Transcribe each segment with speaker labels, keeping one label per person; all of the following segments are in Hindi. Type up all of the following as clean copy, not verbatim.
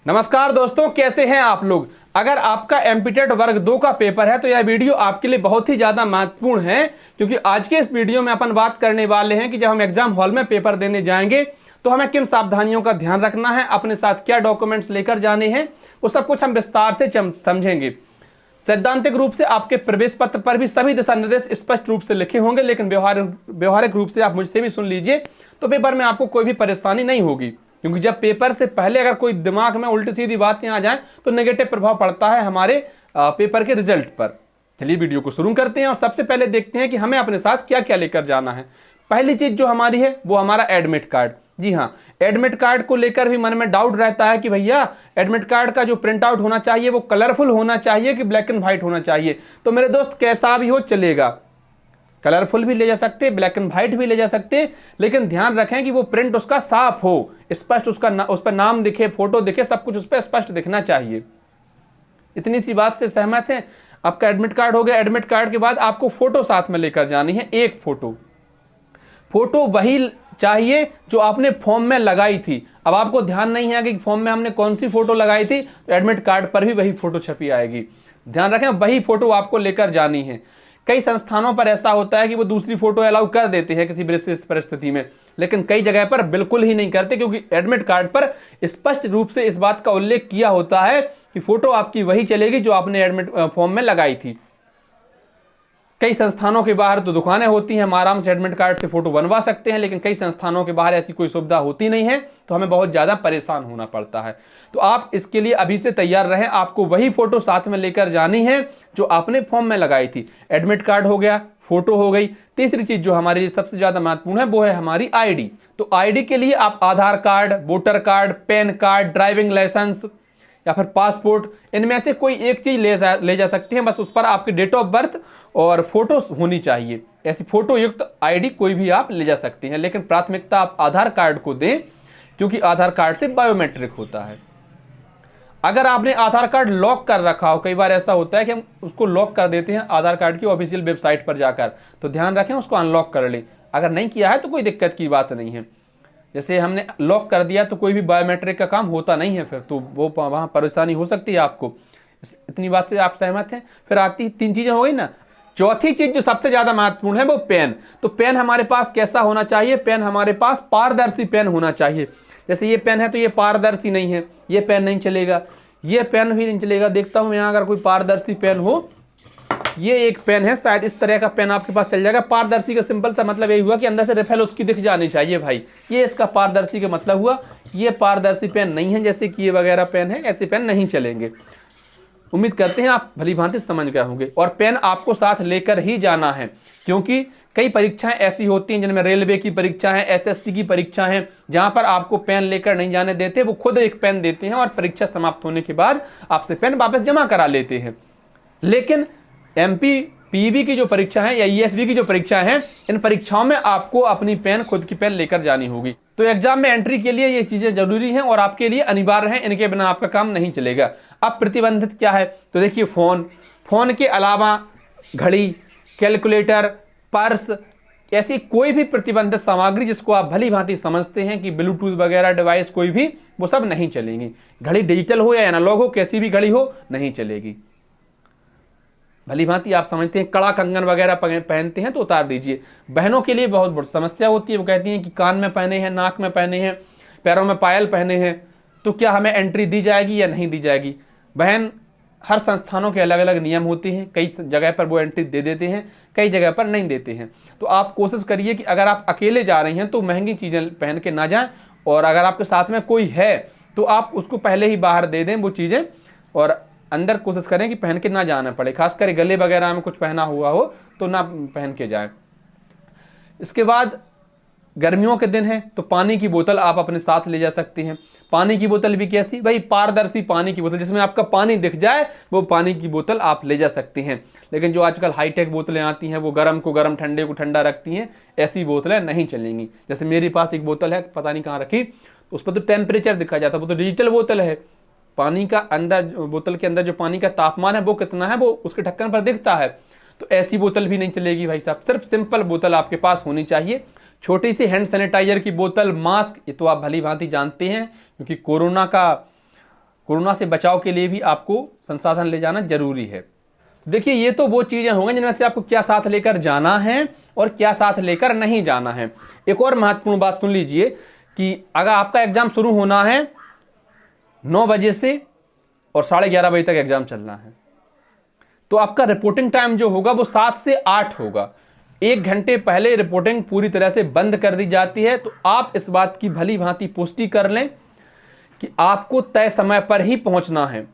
Speaker 1: नमस्कार दोस्तों, कैसे हैं आप लोग। अगर आपका एमपीटेट वर्ग 2 का पेपर है तो यह वीडियो आपके लिए बहुत ही ज़्यादा महत्वपूर्ण है, क्योंकि आज के इस वीडियो में अपन बात करने वाले हैं कि जब हम एग्जाम हॉल में पेपर देने जाएंगे तो हमें किन सावधानियों का ध्यान रखना है, अपने साथ क्या डॉक्यूमेंट्स लेकर जाने हैं, वो सब कुछ हम विस्तार से समझेंगे। सैद्धांतिक रूप से आपके प्रवेश पत्र पर भी सभी दिशा निर्देश स्पष्ट रूप से लिखे होंगे, लेकिन व्यवहारिक रूप से आप मुझसे भी सुन लीजिए तो पेपर में आपको कोई भी परेशानी नहीं होगी, क्योंकि जब पेपर से पहले अगर कोई दिमाग में उल्टी सीधी बातें आ जाएं तो नेगेटिव प्रभाव पड़ता है हमारे पेपर के रिजल्ट पर। चलिए वीडियो को शुरू करते हैं और सबसे पहले देखते हैं कि हमें अपने साथ क्या क्या लेकर जाना है। पहली चीज जो हमारी है वो हमारा एडमिट कार्ड। जी हाँ, एडमिट कार्ड को लेकर भी मन में डाउट रहता है कि भैया एडमिट कार्ड का जो प्रिंट आउट होना चाहिए वो कलरफुल होना चाहिए कि ब्लैक एंड व्हाइट होना चाहिए। तो मेरे दोस्त कैसा भी हो चलेगा, कलरफुल भी ले जा सकते, ब्लैक एंड व्हाइट भी ले जा सकते, लेकिन ध्यान रखें कि वो प्रिंट उसका साफ हो, स्पष्ट उस पर नाम दिखे, फोटो दिखे, सब कुछ उस पर स्पष्ट दिखना चाहिए। इतनी सी बात से सहमत हैं। आपका एडमिट कार्ड हो गया। एडमिट कार्ड के बाद आपको फोटो साथ में लेकर जानी है, एक फोटो वही चाहिए जो आपने फॉर्म में लगाई थी। अब आपको ध्यान नहीं है कि फॉर्म में हमने कौन सी फोटो लगाई थी, तो एडमिट कार्ड पर भी वही फोटो छपी आएगी। ध्यान रखें, वही फोटो आपको लेकर जानी है। कई संस्थानों पर ऐसा होता है कि वो दूसरी फोटो अलाउ कर देते हैं किसी विशेष परिस्थिति में, लेकिन कई जगह पर बिल्कुल ही नहीं करते, क्योंकि एडमिट कार्ड पर स्पष्ट रूप से इस बात का उल्लेख किया होता है कि फोटो आपकी वही चलेगी जो आपने एडमिट फॉर्म में लगाई थी। कई संस्थानों के बाहर तो दुकानें होती हैं, हम आराम से एडमिट कार्ड से फोटो बनवा सकते हैं, लेकिन कई संस्थानों के बाहर ऐसी कोई सुविधा होती नहीं है, तो हमें बहुत ज़्यादा परेशान होना पड़ता है। तो आप इसके लिए अभी से तैयार रहें, आपको वही फोटो साथ में लेकर जानी है जो आपने फॉर्म में लगाई थी। एडमिट कार्ड हो गया, फोटो हो गई। तीसरी चीज जो हमारे लिए सबसे ज़्यादा महत्वपूर्ण है वो है हमारी आईडी। तो आईडी के लिए आप Aadhaar card, voter card, PAN card, driving licence या फिर पासपोर्ट, इनमें से कोई एक चीज ले जा सकते हैं। बस उस पर आपकी डेट ऑफ बर्थ और फोटो होनी चाहिए। ऐसी फोटो युक्त आईडी कोई भी आप ले जा सकते हैं, लेकिन प्राथमिकता आप आधार कार्ड को दें, क्योंकि आधार कार्ड से बायोमेट्रिक होता है। अगर आपने आधार कार्ड लॉक कर रखा हो, कई बार ऐसा होता है कि हम उसको लॉक कर देते हैं आधार कार्ड की ऑफिशियल वेबसाइट पर जाकर, तो ध्यान रखें उसको अनलॉक कर लें। अगर नहीं किया है तो कोई दिक्कत की बात नहीं है। जैसे हमने लॉक कर दिया तो कोई भी बायोमेट्रिक का काम होता नहीं है, फिर तो वो वहाँ परेशानी हो सकती है आपको। इतनी बात से आप सहमत हैं। फिर आती 3 चीज़ें हो गई ना। चौथी चीज जो सबसे ज्यादा महत्वपूर्ण है वो पेन। तो पेन हमारे पास कैसा होना चाहिए? पेन हमारे पास पारदर्शी पेन होना चाहिए। जैसे ये पेन है तो ये पारदर्शी नहीं है, ये पेन नहीं चलेगा, ये पेन भी नहीं चलेगा। देखता हूँ यहाँ अगर कोई पारदर्शी पेन हो, ये एक पेन है, शायद इस तरह का पेन आपके पास चल जाएगा। पारदर्शी का सिंपल सा मतलब यही हुआ कि अंदर से रिफिल उसकी दिख जानी चाहिए भाई, ये इसका पारदर्शी का मतलब हुआ। ये पारदर्शी पेन नहीं है, जैसे कि ये वगैरह पेन है, ऐसे पेन नहीं चलेंगे। उम्मीद करते हैं आप भली भांति समझ गए होंगे। और पेन आपको साथ लेकर ही जाना है, क्योंकि कई परीक्षाएं ऐसी होती हैं जिनमें रेलवे की परीक्षा है, एसएससी की परीक्षा है, जहां पर आपको पेन लेकर नहीं जाने देते। वो खुद एक पेन देते हैं और परीक्षा समाप्त होने के बाद आपसे पेन वापस जमा करा लेते हैं। लेकिन एमपी पीवी की जो परीक्षा है या ईएसबी की जो परीक्षा है, इन परीक्षाओं में आपको अपनी पेन, खुद की पेन लेकर जानी होगी। तो एग्जाम में एंट्री के लिए ये चीजें जरूरी हैं और आपके लिए अनिवार्य हैं, इनके बिना आपका काम नहीं चलेगा। अब प्रतिबंधित क्या है? तो देखिए, फोन के अलावा घड़ी, कैलकुलेटर, पर्स, ऐसी कोई भी प्रतिबंधित सामग्री जिसको आप भली भांति समझते हैं कि ब्लूटूथ वगैरह डिवाइस कोई भी, वो सब नहीं चलेंगी। घड़ी डिजिटल हो या एनालॉग हो, कैसी भी घड़ी हो, नहीं चलेगी। भली भांति आप समझते हैं, कड़ा कंगन वगैरह पहनते हैं तो उतार दीजिए। बहनों के लिए बहुत बड़ी समस्या होती है, वो कहती हैं कि कान में पहने हैं, नाक में पहने हैं, पैरों में पायल पहने हैं, तो क्या हमें एंट्री दी जाएगी या नहीं दी जाएगी? बहन, हर संस्थानों के अलग अलग नियम होते हैं, कई जगह पर वो एंट्री दे देते हैं, कई जगह पर नहीं देते हैं। तो आप कोशिश करिए कि अगर आप अकेले जा रही हैं तो महंगी चीज़ें पहन के ना जाएं, और अगर आपके साथ में कोई है तो आप उसको पहले ही बाहर दे दें वो चीज़ें, और अंदर कोशिश करें कि पहन के ना जाना पड़े। खासकर गले वगैरह में कुछ पहना हुआ हो तो ना पहन के जाएं। इसके बाद गर्मियों के दिन है तो पानी की बोतल आप अपने साथ ले जा सकते हैं। पानी की बोतल भी कैसी? भाई पारदर्शी पानी की बोतल, जिसमें आपका पानी दिख जाए, वो पानी की बोतल आप ले जा सकते हैं। लेकिन जो आजकल हाईटेक बोतलें आती हैं, वो गर्म को गर्म, ठंडे को ठंडा रखती हैं, ऐसी बोतलें नहीं चलेंगी। जैसे मेरे पास एक बोतल है, पता नहीं कहाँ रखी, उस पर तो टेम्परेचर दिखा जाता है, वो तो डिजिटल बोतल है। पानी का अंदर, बोतल के अंदर जो पानी का तापमान है वो कितना है, वो उसके ढक्कन पर दिखता है। तो ऐसी बोतल भी नहीं चलेगी भाई साहब। सिर्फ सिंपल बोतल आपके पास होनी चाहिए। छोटी सी हैंड सैनिटाइजर की बोतल, मास्क, ये तो आप भली भांति जानते हैं, क्योंकि कोरोना से बचाव के लिए भी आपको संसाधन ले जाना जरूरी है। देखिए, ये तो वो चीजें होंगी जिनमें से आपको क्या साथ लेकर जाना है और क्या साथ लेकर नहीं जाना है। एक और महत्वपूर्ण बात सुन लीजिए कि अगर आपका एग्जाम शुरू होना है 9 बजे से और 11:30 बजे तक एग्जाम चलना है, तो आपका रिपोर्टिंग टाइम जो होगा वो 7 से 8 होगा। 1 घंटे पहले रिपोर्टिंग पूरी तरह से बंद कर दी जाती है। तो आप इस बात की भली भांति पुष्टि कर लें कि आपको तय समय पर ही पहुंचना है।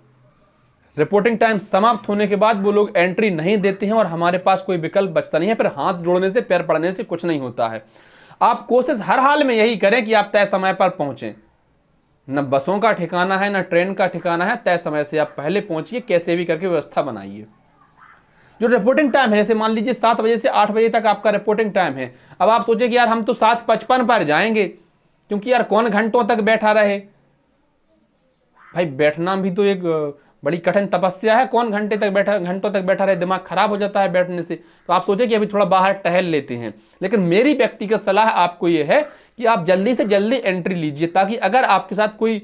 Speaker 1: रिपोर्टिंग टाइम समाप्त होने के बाद वो लोग एंट्री नहीं देते हैं और हमारे पास कोई विकल्प बचता नहीं है। फिर हाथ जोड़ने से, पैर पड़ने से कुछ नहीं होता है। आप कोशिश हर हाल में यही करें कि आप तय समय पर पहुंचें। न बसों का ठिकाना है, न ट्रेन का ठिकाना है। तय समय से आप पहले पहुंचिए, कैसे भी करके व्यवस्था बनाइए। जो रिपोर्टिंग टाइम है, जैसे मान लीजिए 7 बजे से 8 बजे तक आपका रिपोर्टिंग टाइम है। अब आप सोचे कि यार हम तो 7:55 पर जाएंगे, क्योंकि यार कौन घंटों तक बैठा रहे। भाई बैठना भी तो एक बड़ी कठिन तपस्या है। कौन घंटों तक बैठा रहे, दिमाग खराब हो जाता है बैठने से। तो आप सोचे कि अभी थोड़ा बाहर टहल लेते हैं। लेकिन मेरी व्यक्तिगत सलाह आपको यह है कि आप जल्दी से जल्दी एंट्री लीजिए, ताकि अगर आपके साथ कोई,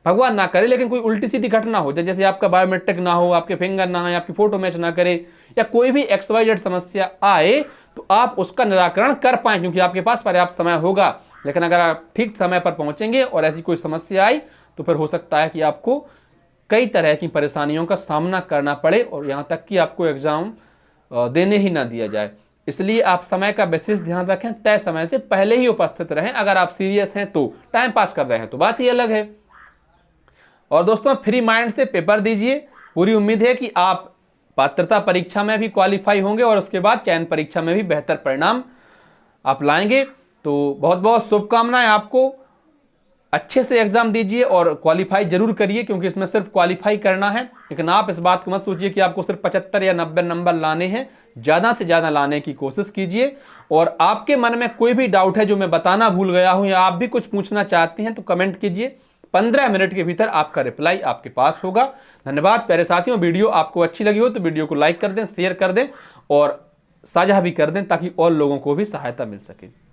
Speaker 1: भगवान ना करे, लेकिन कोई उल्टी सीधी घटना हो जाए, जैसे आपका बायोमेट्रिक ना हो, आपके फिंगर ना आए, आपकी फोटो मैच ना करे, या कोई भी XYZ समस्या आए, तो आप उसका निराकरण कर पाए, क्योंकि आपके पास पर्याप्त समय होगा। लेकिन अगर आप ठीक समय पर पहुंचेंगे और ऐसी कोई समस्या आई, तो फिर हो सकता है कि आपको कई तरह की परेशानियों का सामना करना पड़े और यहाँ तक कि आपको एग्जाम देने ही ना दिया जाए। इसलिए आप समय का विशेष ध्यान रखें, तय समय से पहले ही उपस्थित रहें। अगर आप सीरियस हैं तो, टाइम पास कर रहे हैं तो बात ही अलग है। और दोस्तों, फ्री माइंड से पेपर दीजिए। पूरी उम्मीद है कि आप पात्रता परीक्षा में भी क्वालिफाई होंगे और उसके बाद चयन परीक्षा में भी बेहतर परिणाम आप लाएंगे। तो बहुत बहुत शुभकामनाएं आपको। अच्छे से एग्जाम दीजिए और क्वालिफाई जरूर करिए, क्योंकि इसमें सिर्फ क्वालिफाई करना है। लेकिन आप इस बात को मत सोचिए कि आपको सिर्फ 75 या 90 नंबर लाने हैं। ज़्यादा से ज़्यादा लाने की कोशिश कीजिए। और आपके मन में कोई भी डाउट है जो मैं बताना भूल गया हूं, या आप भी कुछ पूछना चाहते हैं, तो कमेंट कीजिए। 15 मिनट के भीतर आपका रिप्लाई आपके पास होगा। धन्यवाद प्यारे साथियों। वीडियो आपको अच्छी लगी हो तो वीडियो को लाइक कर दें, शेयर कर दें और साझा भी कर दें, ताकि और लोगों को भी सहायता मिल सके।